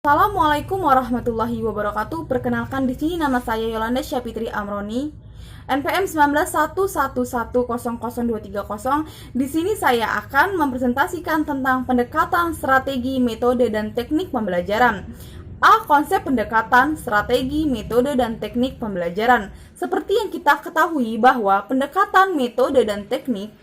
Assalamualaikum warahmatullahi wabarakatuh. Perkenalkan, di sini nama saya Yolanda Syafitri Amroni, NPM 191111002330. Di sini saya akan mempresentasikan tentang pendekatan, strategi, metode, dan teknik pembelajaran. A. Konsep pendekatan, strategi, metode, dan teknik pembelajaran. Seperti yang kita ketahui bahwa pendekatan, metode, dan teknik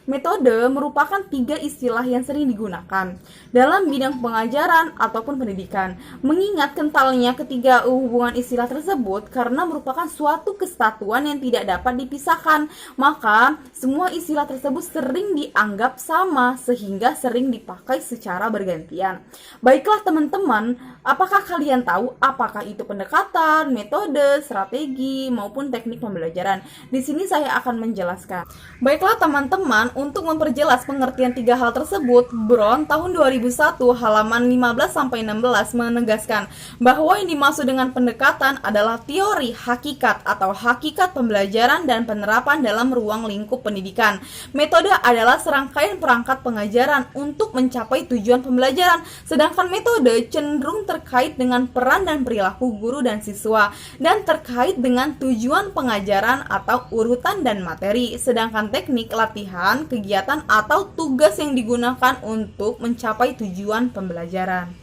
metode merupakan tiga istilah yang sering digunakan dalam bidang pengajaran ataupun pendidikan. Mengingat kentalnya ketiga hubungan istilah tersebut karena merupakan suatu kesatuan yang tidak dapat dipisahkan, maka semua istilah tersebut sering dianggap sama sehingga sering dipakai secara bergantian. Baiklah teman-teman, apakah kalian tahu apakah itu pendekatan, metode, strategi, maupun teknik pembelajaran? Di sini saya akan menjelaskan. Baiklah teman-teman, untuk memperjelas pengertian tiga hal tersebut, Brown tahun 2001 halaman 15-16 menegaskan bahwa yang dimaksud dengan pendekatan adalah teori hakikat atau hakikat pembelajaran dan penerapan dalam ruang lingkup pendidikan. Metode adalah serangkaian perangkat pengajaran untuk mencapai tujuan pembelajaran, sedangkan metode cenderung terkait dengan peran dan perilaku guru dan siswa dan terkait dengan tujuan pengajaran atau urutan dan materi, sedangkan teknik latihan, kegiatan atau tugas yang digunakan untuk mencapai tujuan pembelajaran.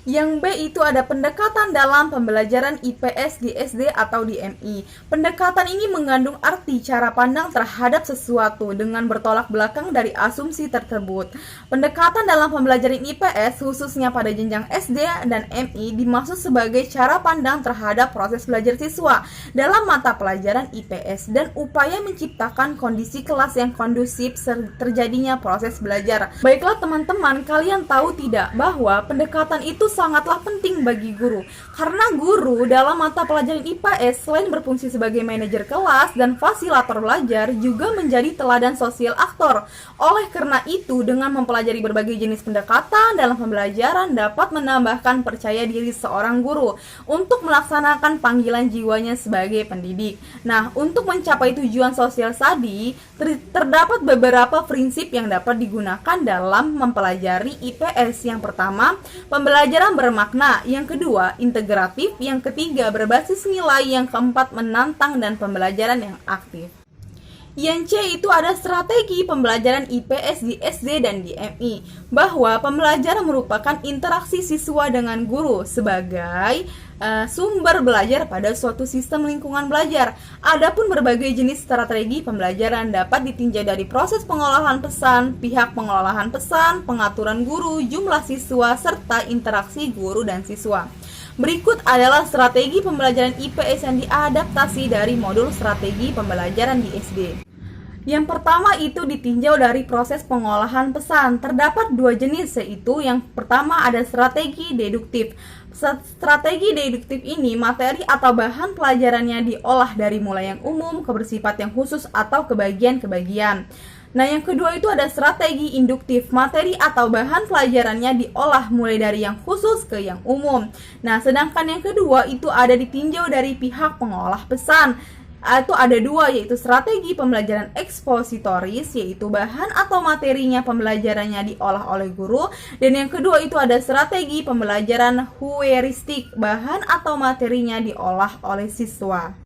Yang B itu ada pendekatan dalam pembelajaran IPS di SD atau di MI. Pendekatan ini mengandung arti cara pandang terhadap sesuatu dengan bertolak belakang dari asumsi tersebut. Pendekatan dalam pembelajaran IPS khususnya pada jenjang SD dan MI dimaksud sebagai cara pandang terhadap proses belajar siswa dalam mata pelajaran IPS dan upaya menciptakan kondisi kelas yang kondusif terjadinya proses belajar. Baiklah teman-teman, kalian tahu tidak bahwa pendekatan itu sangatlah penting bagi guru, karena guru dalam mata pelajaran IPS selain berfungsi sebagai manajer kelas dan fasilitator belajar juga menjadi teladan sosial aktor. Oleh karena itu, dengan mempelajari berbagai jenis pendekatan dalam pembelajaran dapat menambahkan percaya diri seorang guru untuk melaksanakan panggilan jiwanya sebagai pendidik. Nah, untuk mencapai tujuan sosial tadi, terdapat beberapa prinsip yang dapat digunakan dalam mempelajari IPS. Yang pertama, pembelajaran bermakna, yang kedua integratif, yang ketiga berbasis nilai, yang keempat menantang, dan pembelajaran yang aktif. Yang C itu ada strategi pembelajaran IPS di SD dan di MI, bahwa pembelajaran merupakan interaksi siswa dengan guru sebagai sumber belajar pada suatu sistem lingkungan belajar. Adapun berbagai jenis strategi pembelajaran dapat ditinjau dari proses pengolahan pesan, pihak pengolahan pesan, pengaturan guru, jumlah siswa, serta interaksi guru dan siswa. Berikut adalah strategi pembelajaran IPS yang diadaptasi dari modul strategi pembelajaran di SD. Yang pertama itu ditinjau dari proses pengolahan pesan. Terdapat dua jenis, yaitu yang pertama ada strategi deduktif. Strategi deduktif ini materi atau bahan pelajarannya diolah dari mulai yang umum ke bersifat yang khusus atau kebagian-kebagian. Nah, yang kedua itu ada strategi induktif. Materi atau bahan pelajarannya diolah mulai dari yang khusus ke yang umum. Nah, sedangkan yang kedua itu ada ditinjau dari pihak pengolah pesan. Itu ada dua, yaitu strategi pembelajaran ekspositoris, yaitu bahan atau materinya pembelajarannya diolah oleh guru, dan yang kedua itu ada strategi pembelajaran heuristik, bahan atau materinya diolah oleh siswa.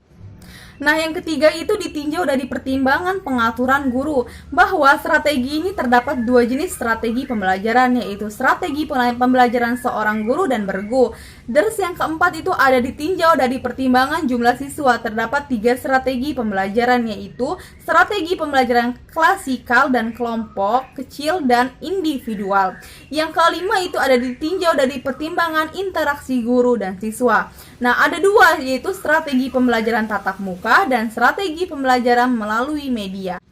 Nah, yang ketiga itu ditinjau dari pertimbangan pengaturan guru, bahwa strategi ini terdapat dua jenis strategi pembelajaran, yaitu strategi pembelajaran seorang guru dan bergu. Terus yang keempat itu ada ditinjau dari pertimbangan jumlah siswa. Terdapat tiga strategi pembelajaran, yaitu strategi pembelajaran klasikal dan kelompok kecil dan individual. Yang kelima itu ada ditinjau dari pertimbangan interaksi guru dan siswa. Nah, ada dua, yaitu strategi pembelajaran tatap muka dan strategi pembelajaran melalui media.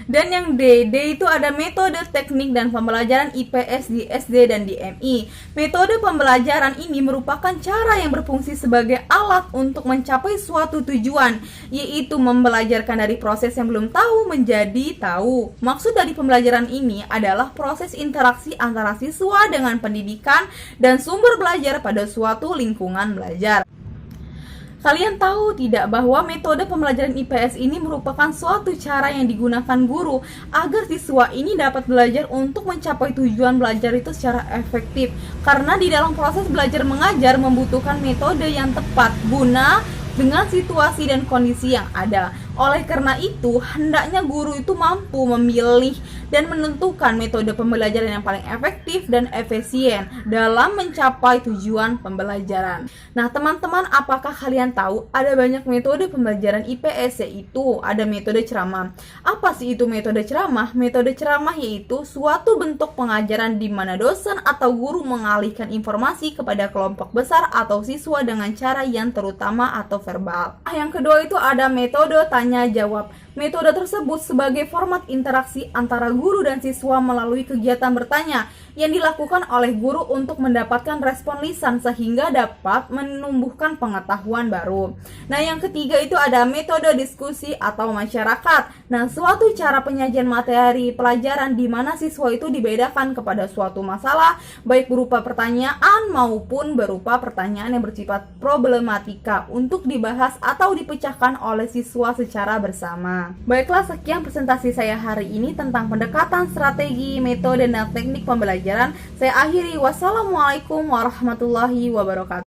Dan yang D itu ada metode, teknik, dan pembelajaran IPS di SD dan di MI. Metode pembelajaran ini merupakan cara yang berfungsi sebagai alat untuk mencapai suatu tujuan, yaitu membelajarkan dari proses yang belum tahu menjadi tahu. Maksud dari pembelajaran ini adalah proses interaksi antara siswa dengan pendidikan dan sumber belajar pada suatu lingkungan belajar. Kalian tahu tidak bahwa metode pembelajaran IPS ini merupakan suatu cara yang digunakan guru agar siswa ini dapat belajar untuk mencapai tujuan belajar itu secara efektif. Karena di dalam proses belajar mengajar membutuhkan metode yang tepat guna dengan situasi dan kondisi yang ada. Oleh karena itu, hendaknya guru itu mampu memilih dan menentukan metode pembelajaran yang paling efektif dan efisien dalam mencapai tujuan pembelajaran. Nah, teman-teman, apakah kalian tahu ada banyak metode pembelajaran IPS, yaitu ada metode ceramah. Apa sih itu metode ceramah? Metode ceramah yaitu suatu bentuk pengajaran di mana dosen atau guru mengalihkan informasi kepada kelompok besar atau siswa dengan cara yang terutama atau verbal. Yang kedua itu ada metode tanya jawab. Metode tersebut sebagai format interaksi antara guru dan siswa melalui kegiatan bertanya yang dilakukan oleh guru untuk mendapatkan respon lisan sehingga dapat menumbuhkan pengetahuan baru. Nah, yang ketiga itu ada metode diskusi atau masyarakat. Nah, suatu cara penyajian materi pelajaran di mana siswa itu dibedakan kepada suatu masalah baik berupa pertanyaan maupun berupa pertanyaan yang bersifat problematika untuk dibahas atau dipecahkan oleh siswa secara bersama. Baiklah, sekian presentasi saya hari ini tentang pendekatan strategi, metode, dan teknik pembelajaran. Saya akhiri. Wassalamualaikum warahmatullahi wabarakatuh.